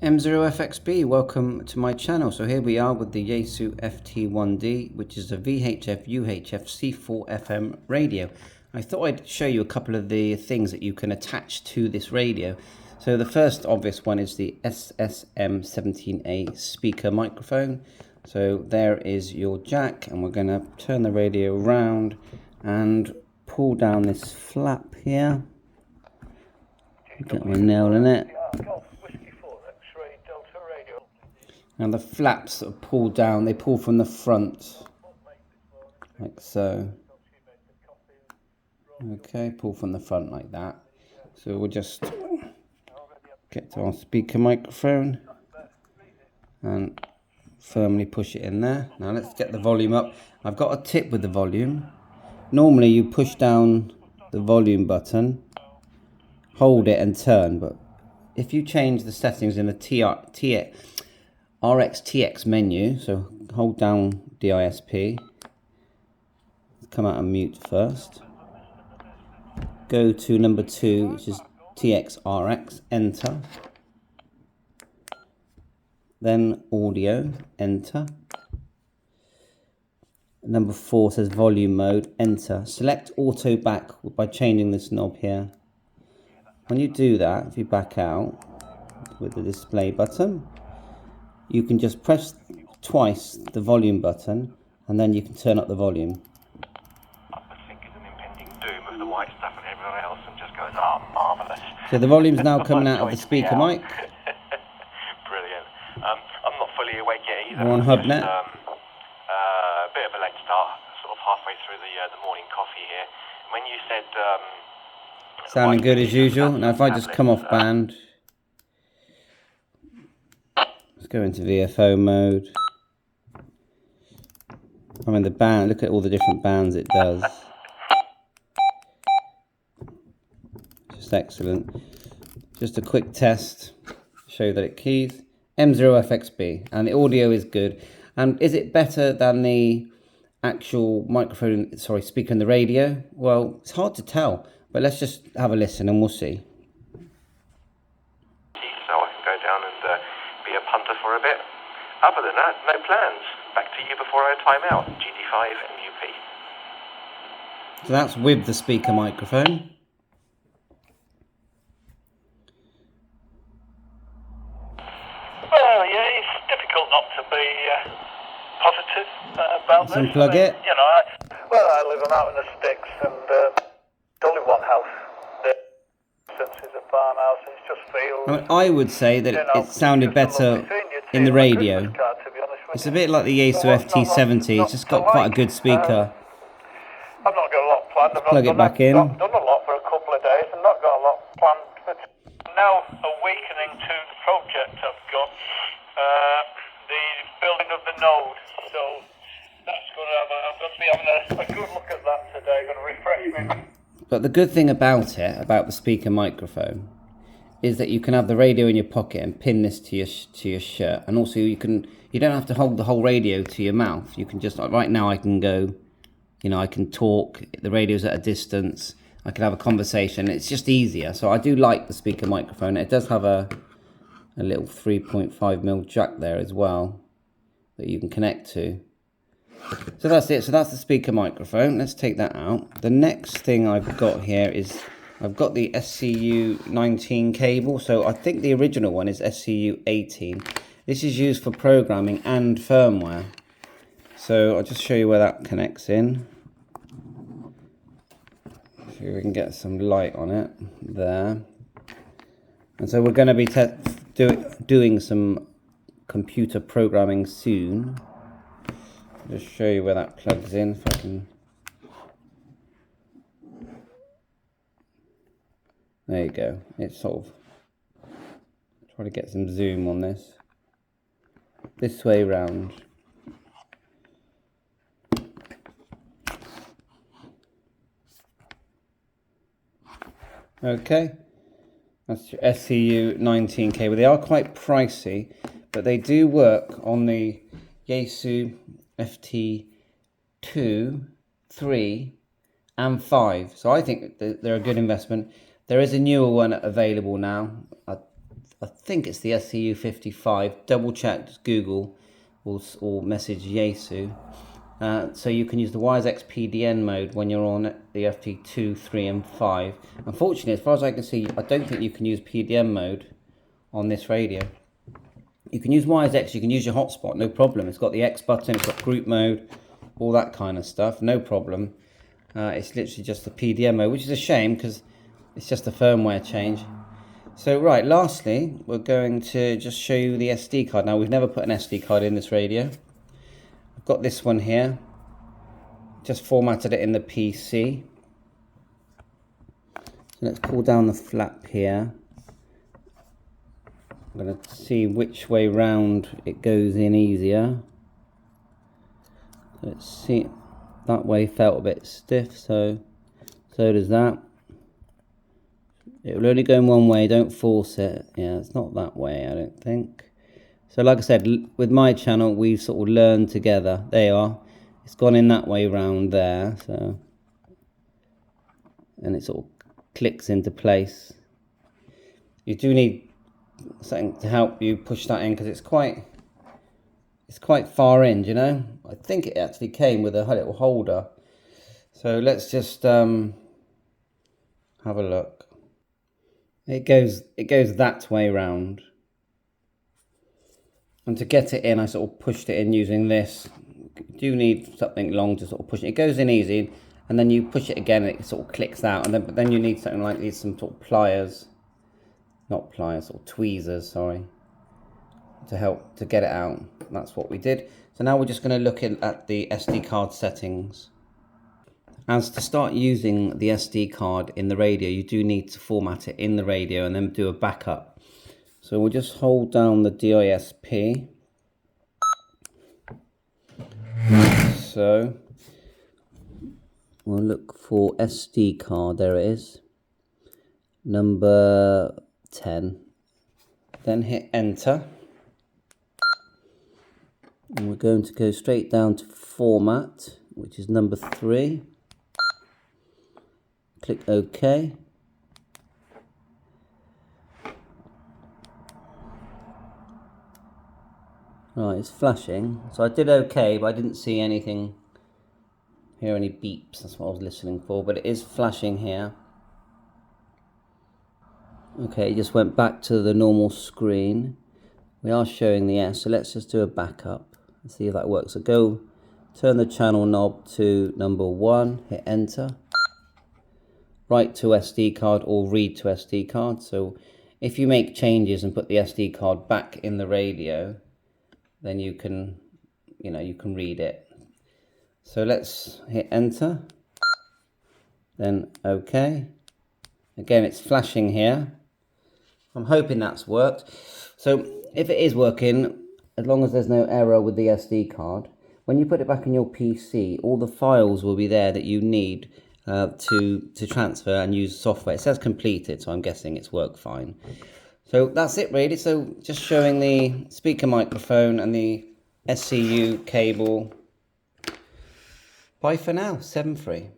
M0FXB, welcome to my channel. So here we are with the Yaesu Ft1D, which is a VHF UHF C4 FM radio. I thought I'd show you a couple of the things that you can attach to this radio. So the first obvious one is the SM17A speaker microphone. So there is your jack, and we're going to turn the radio around and pull down this flap here. Get my nail in it. Now the flaps are pulled down, they pull from the front, like so. Okay, pull from the front like that. So we'll just get to our speaker microphone and firmly push it in there. Now let's get the volume up. I've got a tip with the volume. Normally you push down the volume button, hold it and turn, but if you change the settings in the RxTX menu, so hold down DISP, come out and mute first, go to number 2, which is TXRX, enter, then audio, enter, number 4 says volume mode, enter, select auto back by changing this knob here. When you do that, if you back out with the display button, you can just press twice the volume button and then you can turn up the volume. I think it's an impending doom of the white stuff and everyone else, and just goes, oh, marvellous. So the volume's now coming out of the speaker mic. Brilliant. I'm not fully awake yet either. We're on HubNet. A bit of a late start, sort of halfway through the morning coffee here. When you said... sounding good as usual. Now if I just come off band, let's go into VFO mode. I mean the band, look at all the different bands it does. Just excellent. Just a quick test, show that it keys. M0FXB, and the audio is good. And is it better than the actual microphone, speaker in the radio? Well, it's hard to tell, but let's just have a listen and we'll see. So I can go down and be a punter for a bit. Other than that, no plans. Back to you before I time out. GD5 MUP. So that's with the speaker microphone. Well, yeah, it's difficult not to be positive about Let's this. unplug it. You know, I live out in the sticks, and only one house. The distance is a farmhouse, and it just feels... I mean, I would say that it sounded better in the radio. It's a bit like the Yaesu Ft1D. It's just got quite a good speaker. I've not got a lot planned. I've Plug it back in. I've done a lot for a couple of days and not got a lot planned. But now awakening to the project I've got, the building of the node. So that's going to have I'm going to be having a good look at that today. Going to refresh me. But the good thing about it, about the speaker microphone, is that you can have the radio in your pocket and pin this to your shirt, and also you don't have to hold the whole radio to your mouth. You can just, right now I can go, I can talk, the radio's at a distance, I can have a conversation, it's just easier. So I do like the speaker microphone. It does have a little 3.5mm jack there as well that you can connect to. So that's it. So that's the speaker microphone. Let's take that out. The next thing I've got here is I've got the SCU19 cable. So I think the original one is SCU18. This is used for programming and firmware. So I'll just show you where that connects in. See if we can get some light on it there. And so we're going to be doing some computer programming soon. I'll just show you where that plugs in if I can. There you go. It's sort of, try to get some zoom on this. This way round. Okay. That's your SCU19 cable. They are quite pricey, but they do work on the Yaesu Ft2, 3 and 5. So I think they're a good investment. There is a newer one available now. I think it's the SCU55. Double check, just Google or message Yaesu. So you can use the WiseX PDN mode when you're on the FT2, 3 and 5. Unfortunately, as far as I can see, I don't think you can use PDN mode on this radio. You can use WiseX, you can use your hotspot, no problem. It's got the X button, it's got group mode, all that kind of stuff, no problem. It's literally just the PDM mode, which is a shame because it's just a firmware change. So right, lastly, we're going to just show you the SD card. Now, we've never put an SD card in this radio. I've got this one here. Just formatted it in the PC. So let's pull down the flap here. I'm going to see which way round it goes in easier. Let's see. That way felt a bit stiff, so does that. It will only go in one way, don't force it. Yeah, it's not that way, I don't think. So like I said, with my channel, we've sort of learned together. There you are. It's gone in that way round there, so. And it sort of clicks into place. You do need something to help you push that in because it's quite far in, you know. I think it actually came with a little holder. So let's just have a look. It goes that way round. And to get it in, I sort of pushed it in using this. You do need something long to sort of push it. It goes in easy, and then you push it again, and it sort of clicks out. And then you need something like these, some sort of pliers, not pliers, or tweezers, sorry, to help to get it out. That's what we did. So now we're just going to look at the SD card settings. As to start using the SD card in the radio, you do need to format it in the radio and then do a backup. So we'll just hold down the DISP. So we'll look for SD card, there it is, number 10. Then hit enter. And we're going to go straight down to format, which is number 3. Click OK. Right, it's flashing. So I did OK, but I didn't see anything, hear any beeps. That's what I was listening for, but it is flashing here. Okay, it just went back to the normal screen. We are showing the S, so let's just do a backup and see if that works. So go turn the channel knob to number 1, hit enter. Write to SD card or read to SD card. So if you make changes and put the SD card back in the radio, then you can read it. So let's hit enter, then OK. Again, it's flashing here. I'm hoping that's worked. So if it is working, as long as there's no error with the SD card, when you put it back in your PC, all the files will be there that you need to transfer and use software. It says completed, so I'm guessing it's worked fine. So that's it really. So just showing the speaker microphone and the SCU cable. Bye for now, 7-3.